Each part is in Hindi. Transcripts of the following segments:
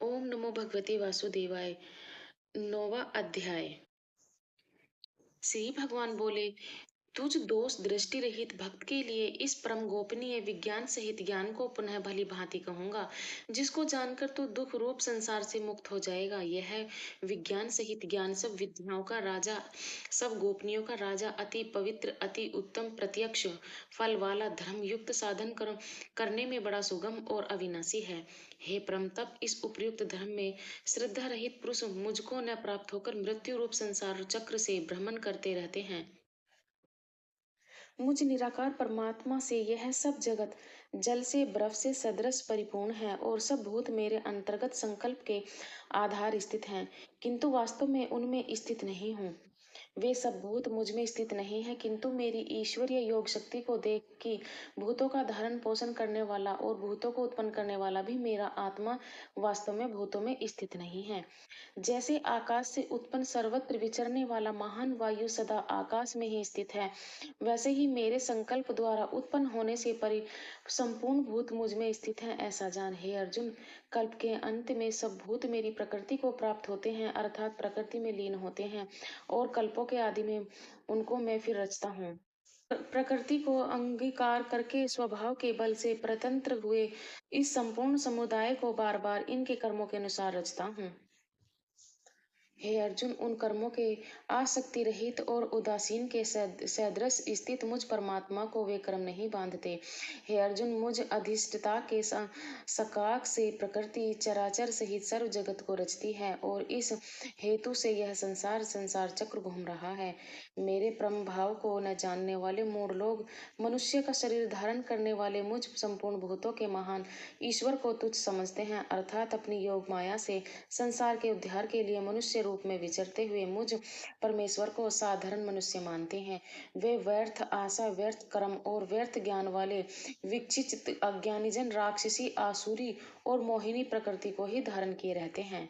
ओम नमो भगवते वासुदेवाय। 9वां अध्याय। श्री भगवान बोले, तुझ दोष दृष्टि रहित भक्त के लिए इस परम गोपनीय विज्ञान सहित ज्ञान को पुनः भली भांति कहूंगा, जिसको जानकर तू दुख रूप संसार से मुक्त हो जाएगा। यह विज्ञान सहित ज्ञान सब विद्याओं का राजा, सब गोपनीयों का राजा, अति पवित्र, अति उत्तम, प्रत्यक्ष फल वाला, धर्म युक्त साधन करने में बड़ा सुगम और अविनाशी है। हे परम तप, इस उपयुक्त धर्म में श्रद्धा रहित पुरुष मुझको न प्राप्त होकर मृत्यु रूप संसार चक्र से भ्रमण करते रहते हैं। मुझ निराकार परमात्मा से यह सब जगत जल से बर्फ से सदृश परिपूर्ण है और सब भूत मेरे अंतर्गत संकल्प के आधार स्थित हैं, किंतु वास्तव में उनमें स्थित नहीं हूँ। वे सब भूत मुझ में स्थित नहीं है, किंतु मेरी ईश्वरीय योग शक्ति को देख कि भूतों का धारण पोषण करने वाला और भूतों को उत्पन्न करने वाला भी मेरा आत्मा वास्तव में भूतों में स्थित नहीं है। जैसे आकाश से उत्पन्न सर्वत्र विचरने वाला महान वायु सदा आकाश में ही स्थित है, वैसे ही मेरे संकल्प द्वारा उत्पन्न होने से परि संपूर्ण भूत मुझ में स्थित है। ऐसा जान हे अर्जुन, कल्प के अंत में सब भूत मेरी प्रकृति को प्राप्त होते हैं, अर्थात प्रकृति में लीन होते हैं, और कल्पों के आदि में उनको मैं फिर रचता हूँ। प्रकृति को अंगीकार करके स्वभाव के बल से प्रतंत्र हुए इस संपूर्ण समुदाय को बार बार इनके कर्मों के अनुसार रचता हूँ। हे अर्जुन, उन कर्मों के आसक्ति रहित और उदासीन के सदृश स्थित मुझ परमात्मा को वे कर्म नहीं बांधते। हे अर्जुन, मुझ अधिष्ठता के सकाक से प्रकृति चराचर सहित सर्व जगत को रचती है और इस हेतु से यह संसार चक्र घूम रहा है। मेरे परम भाव को न जानने वाले मूढ़ लोग मनुष्य का शरीर धारण करने वाले मुझ संपूर्ण भूतों के महान ईश्वर को तुच्छ समझते हैं, अर्थात अपनी योग माया से संसार के उद्धार के लिए मनुष्य रूप में विचरते हुए मुझ परमेश्वर को साधारण मनुष्य मानते हैं। वे व्यर्थ आशा, व्यर्थ कर्म और व्यर्थ ज्ञान वाले विक्षिप्त अज्ञानीजन राक्षसी, आसुरी और मोहिनी प्रकृति को ही धारण किए रहते हैं।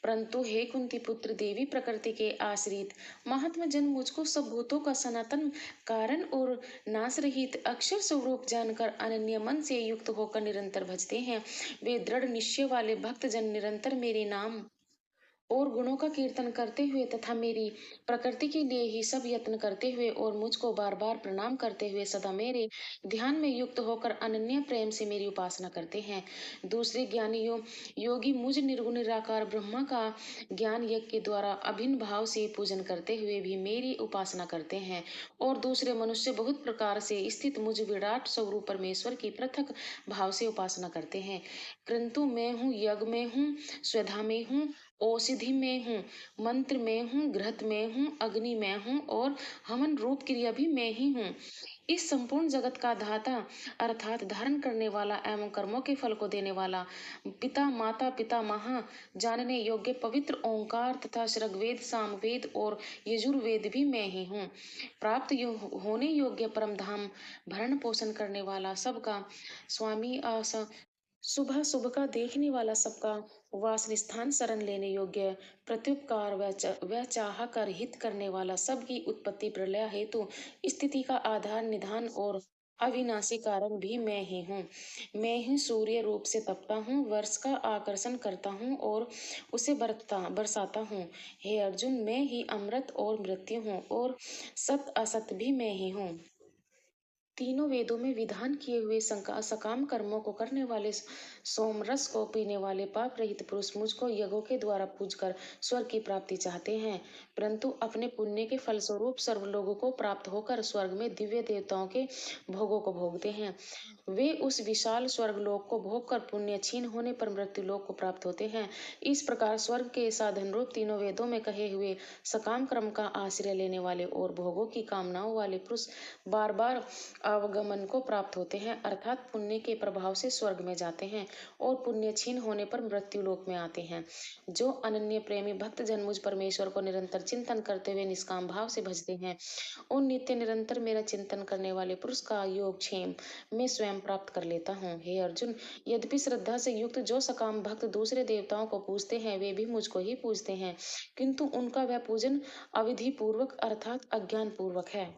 परंतु हे कुंती पुत्र, देवी प्रकृति के आश्रित महात्मा जन मुझको सब भूतों का सनातन कारण और नाश रहित अक्षर स्वरूप जानकर अनन्य मन से युक्त होकर निरंतर भजते हैं। वे दृढ़ निश्चय वाले भक्त जन निरंतर मेरे नाम और गुणों का कीर्तन करते हुए तथा मेरी प्रकृति के लिए ही सब यत्न करते हुए और मुझको बार बार प्रणाम करते हुए सदा मेरे ध्यान में युक्त होकर अनन्य प्रेम से मेरी उपासना करते हैं। दूसरे ज्ञानी योगी मुझ निर्गुण निराकार ब्रह्मा का ज्ञान यज्ञ के द्वारा अभिन्न भाव से पूजन करते हुए भी मेरी उपासना करते हैं, और दूसरे मनुष्य बहुत प्रकार से स्थित मुझ विराट स्वरूप परमेश्वर की पृथक भाव से उपासना करते हैं। किंतु मैं हूँ यज्ञ में हूँ, स्वधा में हूँ, औषधि में हूँ, मंत्र में हूँ, घृत में हूँ, अग्नि में हूँ और हवन रूप क्रिया भी मैं ही हूँ। इस संपूर्ण जगत का धाता अर्थात धारण करने वाला एवं कर्मों के फल को देने वाला पिता माता पिता महा जानने योग्य पवित्र ओंकार तथा ऋग्वेद, सामवेद और यजुर्वेद भी मैं ही हूँ। प्राप्त होने योग्य परम धाम भरण पोषण करने वाला सबका स्वामी, सुबह सुबह का देखने वाला, सबका वासन स्थान शरण लेने योग्य, प्रत्युपकार व चाह कर हित करने वाला, सबकी उत्पत्ति प्रलय हेतु स्थिति का आधार निधान और अविनाशी कारण भी मैं ही हूँ। मैं ही सूर्य रूप से तपता हूँ, वर्ष का आकर्षण करता हूँ और उसे बरसाता हूँ। हे अर्जुन, मैं ही अमृत और मृत्यु हूँ और सत असत भी मैं ही हूँ। तीनों वेदों में विधान किए हुए सकाम कर्मों को करने वाले, सोमरस को पीने वाले पाप रहित पुरुष मुझको यज्ञों के द्वारा पूजकर स्वर्ग की प्राप्ति चाहते हैं, परंतु अपने पुण्य के फलस्वरूप सर्व लोगों को प्राप्त होकर स्वर्ग में दिव्य देवताओं के भोगों को भोगते हैं। वे उस विशाल स्वर्ग लोक को भोग कर पुण्य क्षीण होने पर मृत्यु लोक को प्राप्त होते हैं। इस प्रकार स्वर्ग के साधन रूप तीनों वेदों में कहे हुए सकाम कर्म का आश्रय लेने वाले और भोगों की कामनाओं वाले पुरुष बार बार अवगमन को प्राप्त होते हैं, अर्थात पुण्य के प्रभाव से स्वर्ग में जाते हैं और पुण्य क्षीण होने पर मृत्यु लोक में आते हैं। जो अनन्य प्रेमी भक्त जन मुझ परमेश्वर को निरंतर चिंतन करते हुए निष्काम भाव से भजते हैं, उन नित्य निरंतर मेरा चिंतन करने वाले पुरुष का योग क्षेम मैं स्वयं प्राप्त कर लेता हूँ। हे अर्जुन, यद्यपि श्रद्धा से युक्त जो सकाम भक्त दूसरे देवताओं को पूजते हैं, वे भी मुझको ही पूजते हैं, किंतु उनका वह पूजन अविधि पूर्वक अर्थात अज्ञान पूर्वक है।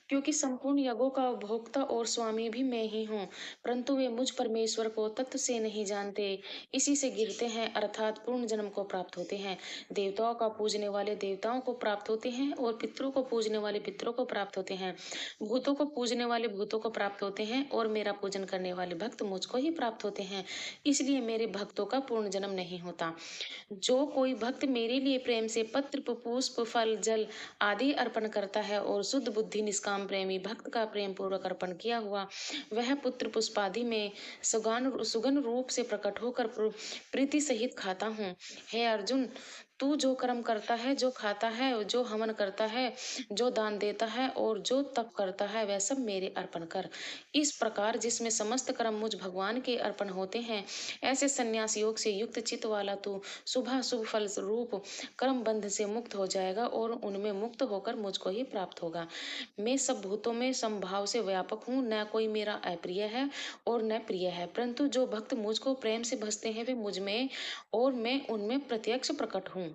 क्योंकि संपूर्ण यज्ञों का भोक्ता और स्वामी भी मैं ही हूँ, परंतु वे मुझ परमेश्वर को तत्व से नहीं जानते। इसी से गिरते हैं, अर्थात पूर्ण जन्म को प्राप्त होते हैं। देवताओं का पूजने वाले देवताओं को प्राप्त होते हैं और पितरों को पूजने वाले पितरों को प्राप्त होते हैं। भूतों को पूजने वाले भूतों को प्राप्त होते हैं और मेरा पूजन करने वाले भक्त मुझको ही प्राप्त होते हैं। इसलिए मेरे भक्तों का पूर्ण जन्म नहीं होता। जो कोई भक्त मेरे लिए प्रेम से पत्र पुष्प फल जल आदि अर्पण करता है और शुद्ध बुद्धि निष्काम प्रेमी भक्त का प्रेम पूर्वक अर्पण किया हुआ वह पुत्र पुष्पादि में सुगन रूप से प्रकट होकर प्रीति सहित खाता हूँ। हे अर्जुन, तू जो कर्म करता है, जो खाता है, जो हवन करता है, जो दान देता है और जो तप करता है, वह सब मेरे अर्पण कर। इस प्रकार जिसमें समस्त कर्म मुझ भगवान के अर्पण होते हैं, ऐसे संन्यास योग से युक्त चित्त वाला तू शुभ फल रूप कर्म बंध से मुक्त हो जाएगा और उनमें मुक्त होकर मुझको ही प्राप्त होगा। मैं सब भूतों में समभाव से व्यापक हूँ, न कोई मेरा अप्रिय है और न प्रिय है, परंतु जो भक्त मुझको प्रेम से भजते हैं वे मुझ में और मैं उनमें प्रत्यक्ष प्रकट हूँ।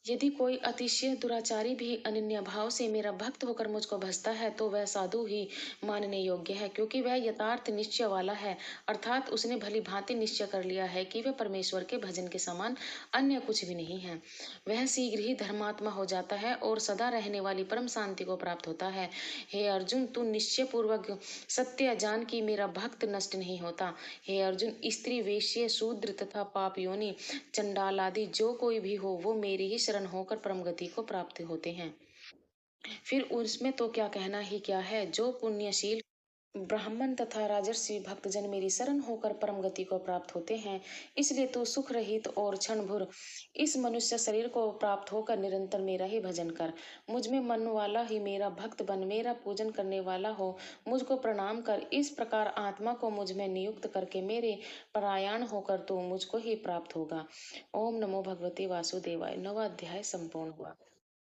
यदि कोई अतिशय दुराचारी भी अनन्य भाव से मेरा भक्त होकर मुझको भजता है तो वह साधु ही मानने योग्य है, क्योंकि वह यथार्थ निश्चय वाला है, अर्थात उसने भली भांति निश्चय कर लिया है कि वह परमेश्वर के भजन के समान अन्य कुछ भी नहीं है। वह शीघ्र ही धर्मात्मा हो जाता है और सदा रहने वाली परम शांति को प्राप्त होता है। हे अर्जुन, तू निश्चय पूर्वक सत्य जान कि मेरा भक्त नष्ट नहीं होता। हे अर्जुन, स्त्री वेश्य शूद्र तथा पाप योनि चंडाल आदि जो कोई भी हो वो मेरी ही शरण होकर परम गति को प्राप्त होते हैं। फिर उसमें तो क्या कहना ही क्या है। जो पुण्यशील ब्राह्मण तथा राजर्षि भक्तजन मेरी शरण होकर परम गति को प्राप्त होते हैं, इसलिए तू सुख रहित और क्षण भर इस मनुष्य शरीर को प्राप्त होकर निरंतर मेरा ही भजन कर। मुझ में मन वाला ही मेरा भक्त बन मेरा पूजन करने वाला हो, मुझको प्रणाम कर। इस प्रकार आत्मा को मुझ में नियुक्त करके मेरे परायण होकर तू मुझको ही प्राप्त होगा। ओम नमो भगवते वासुदेवाय। नवा अध्याय संपूर्ण हुआ।